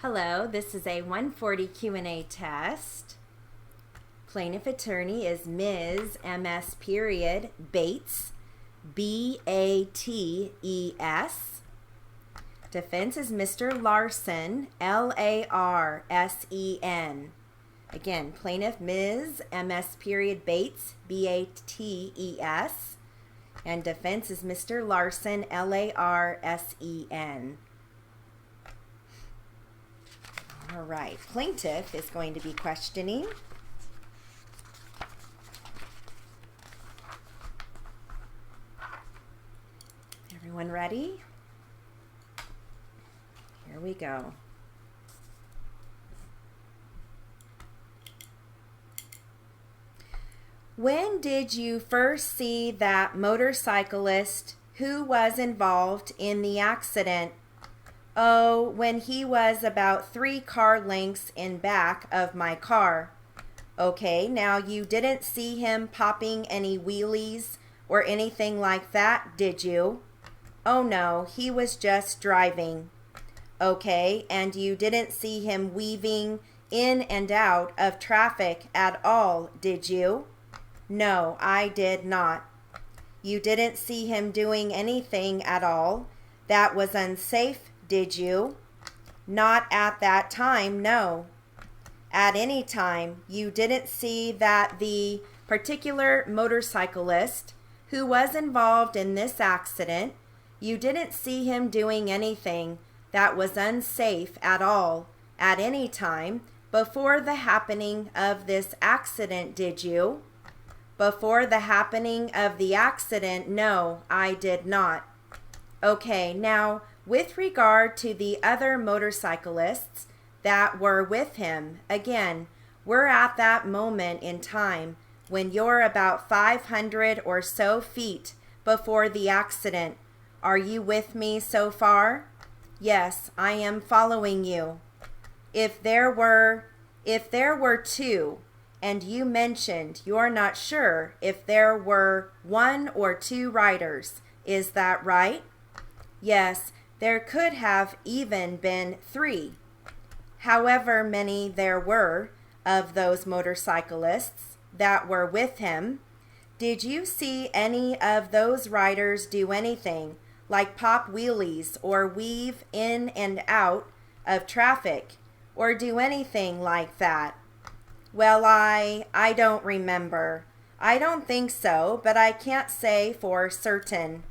Hello, this is a 140 Q&A test. Plaintiff attorney is Ms. M.S. period Bates, B-A-T-E-S. Defense is Mr. Larsen, L-A-R-S-E-N. Again, plaintiff Ms. M.S. period Bates, B-A-T-E-S. And defense is Mr. Larsen, L-A-R-S-E-N. All right, plaintiff is going to be questioning. Everyone ready? Here we go. When did you first see that motorcyclist who was involved in the accident? Oh, when he was about 3 car lengths in back of my car. Okay, now you didn't see him popping any wheelies or anything like that, did you? Oh no, he was just driving. Okay, and you didn't see him weaving in and out of traffic at all, did you? No, I did not. You didn't see him doing anything at all that was unsafe, did you? Not at that time, no. At any time, you didn't see that the particular motorcyclist who was involved in this accident, you didn't see him doing anything that was unsafe at all at any time before the happening of this accident, did you? Before the happening of the accident, no, I did not. Okay, now, with regard to the other motorcyclists that were with him, again, we're at that moment in time when you're about 500 or so feet before the accident. Are you with me so far? Yes, I am following you. If there were 2, and you mentioned you're not sure if there were 1 or 2 riders, is that right? Yes, there could have even been 3. However many there were of those motorcyclists that were with him, did you see any of those riders do anything like pop wheelies or weave in and out of traffic or do anything like that? Well, I don't remember. I don't think so, but I can't say for certain.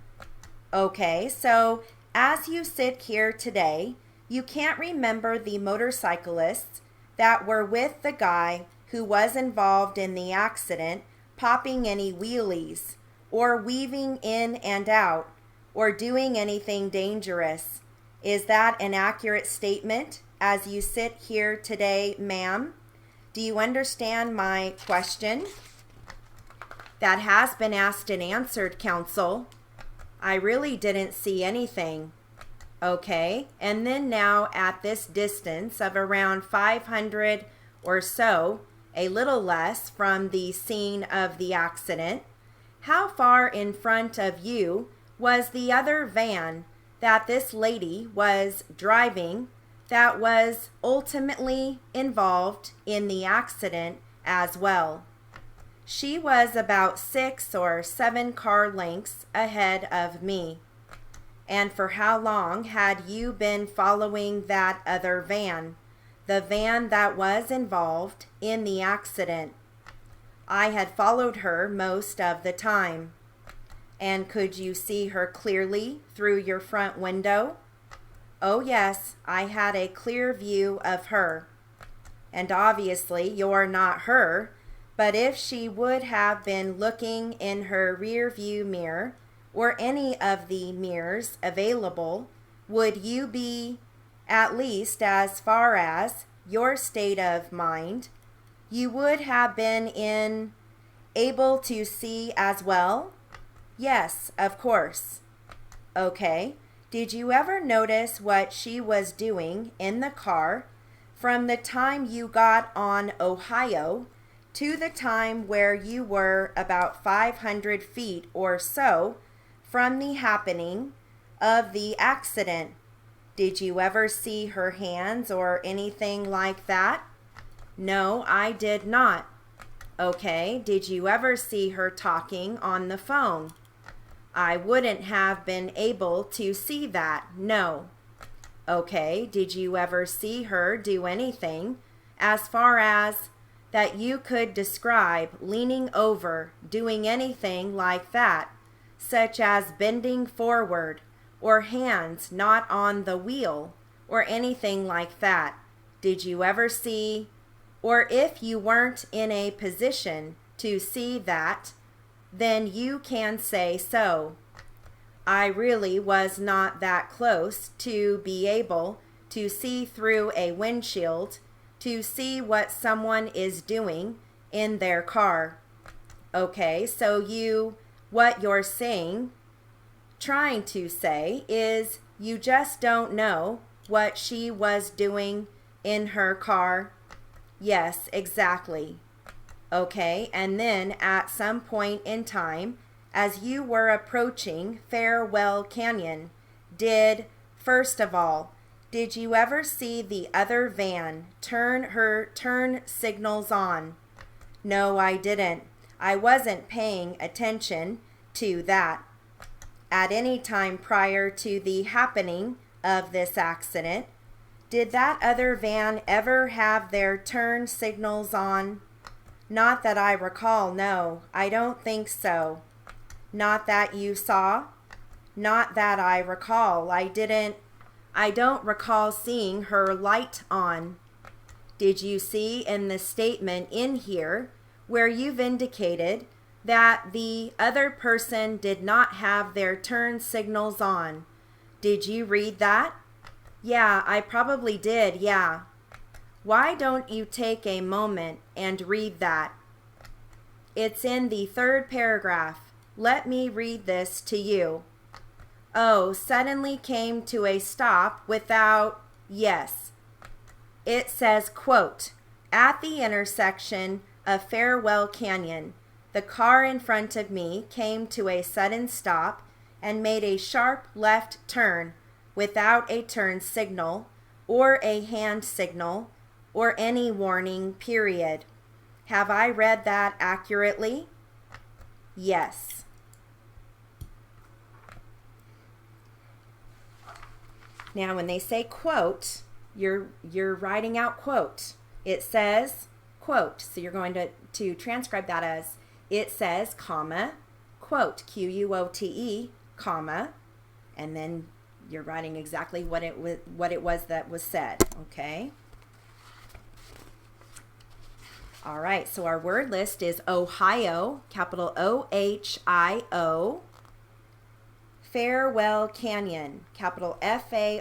Okay, so as you sit here today, you can't remember the motorcyclists that were with the guy who was involved in the accident popping any wheelies or weaving in and out or doing anything dangerous. Is that an accurate statement as you sit here today, ma'am? Do you understand my question? That has been asked and answered, counsel. I really didn't see anything. Okay, and then now at this distance of around 500 or so, a little less from the scene of the accident, how far in front of you was the other van that this lady was driving that was ultimately involved in the accident as well? She was about 6 or 7 car lengths ahead of me. And for how long had you been following that other van, the van that was involved in the accident? I had followed her most of the time. And could you see her clearly through your front window? Oh yes, I had a clear view of her. And obviously you're not her, but if she would have been looking in her rear view mirror or any of the mirrors available, would you be, at least as far as your state of mind, you would have been able to see as well? Yes, of course. Okay, did you ever notice what she was doing in the car from the time you got on Ohio to the time where you were about 500 feet or so from the happening of the accident? Did you ever see her hands or anything like that? No, I did not. Okay, did you ever see her talking on the phone? I wouldn't have been able to see that, no. Okay, did you ever see her do anything as far as that you could describe leaning over, doing anything like that, such as bending forward, or hands not on the wheel, or anything like that? Did you ever see, or if you weren't in a position to see that, then you can say so. I really was not that close to be able to see through a windshield to see what someone is doing in their car. Okay, so what you're saying, trying to say, is you just don't know what she was doing in her car. Yes, exactly. Okay, and then at some point in time, as you were approaching Farewell Canyon, first of all, did you ever see the other van turn her turn signals on? No, I didn't. I wasn't paying attention to that. At any time prior to the happening of this accident, did that other van ever have their turn signals on? Not that I recall, no. I don't think so. Not that you saw? Not that I recall. I don't recall seeing her light on. Did you see in the statement in here where you've indicated that the other person did not have their turn signals on? Did you read that? Yeah, I probably did, yeah. Why don't you take a moment and read that? It's in the third paragraph. Let me read this to you. Oh, suddenly came to a stop without, yes. It says, quote, at the intersection of Farewell Canyon, the car in front of me came to a sudden stop and made a sharp left turn without a turn signal or a hand signal or any warning, period. Have I read that accurately? Yes. Now, when they say quote, you're writing out quote. It says quote, so you're going to transcribe that as it says, comma, quote, Q-U-O-T-E, comma, and then you're writing exactly what it was that was said, okay? All right, so our word list is Ohio, capital O-H-I-O, Farewell Canyon, capital F-A-R-E-W-E-L-L,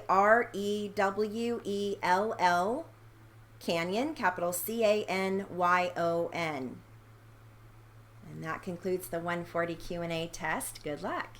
Canyon, capital C-A-N-Y-O-N. And that concludes the 140 Q&A test. Good luck.